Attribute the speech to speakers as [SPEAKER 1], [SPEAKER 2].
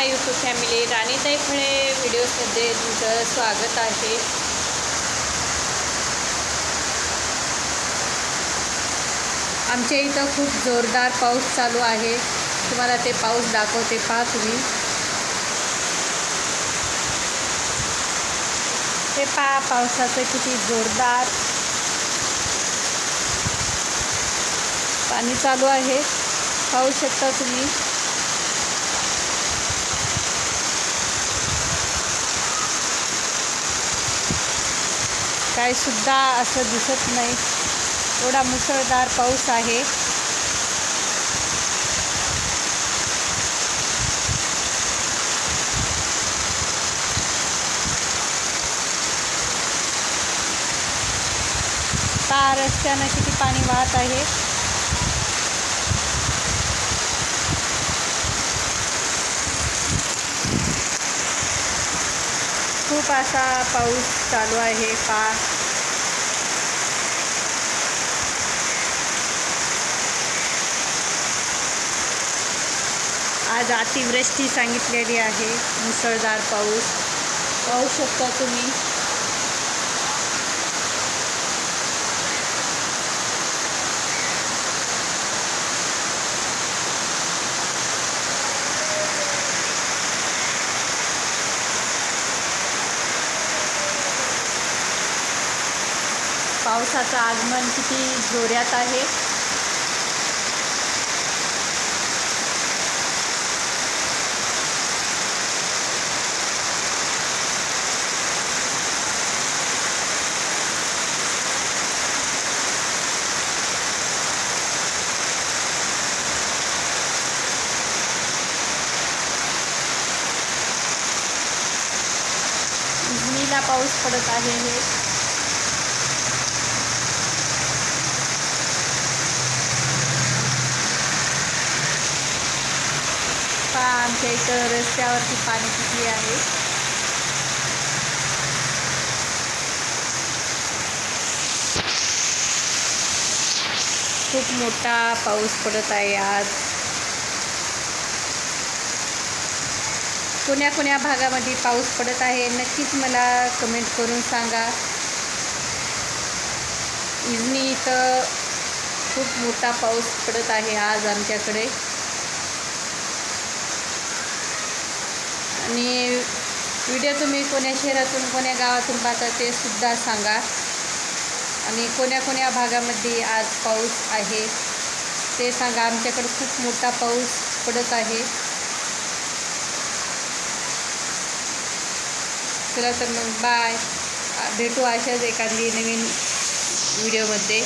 [SPEAKER 1] माय YouTube family राणीताई फळे व्हिडिओजमध्ये तुमचं स्वागत आहे। आमच्या इथं खूप जोरदार पाऊस चालू आहे। तुम्हाला ते पाऊस दाखवते, पहा तुम्ही। हे पहा पावसाचं किती जोरदार पाणी चालू आहे, पाहू शकता तुम्ही। काय सुद्धा असं दिसत नाही, एवढा मुसळधार पाऊस आहे। रस्त्यानं किती पाणी वाहत आहे। खूप असा पाऊस चालू आहे, पहा। आज अतिवृष्टी सांगितलेली आहे, मुसळधार पाऊस पाहू शकता तुम्ही। पावसाचं आगमन किती जोरात आहे। नीला पाऊस पडत आहे हे। आमच्या इथं रस्त्यावरती पाणी किती आहे। खूप मोठा पाऊस पडत आहे आज। कोण्या भागामध्ये पाऊस पडत आहे नक्कीच मला कमेंट करून सांगा। इजनी इथं खूप मोठा पाऊस पडत आहे आज आमच्याकडे। आणि व्हिडिओ तुम्ही कोण्या शहरातून कोण्या गावातून पाहता ते सुद्धा सांगा। आणि कोण्या भागामध्ये आज पाऊस आहे ते सांगा। आमच्याकडे खूप मोठा पाऊस पडत आहे। चला तर मग बाय, भेटू अशाच एखादी नवीन व्हिडिओमध्ये।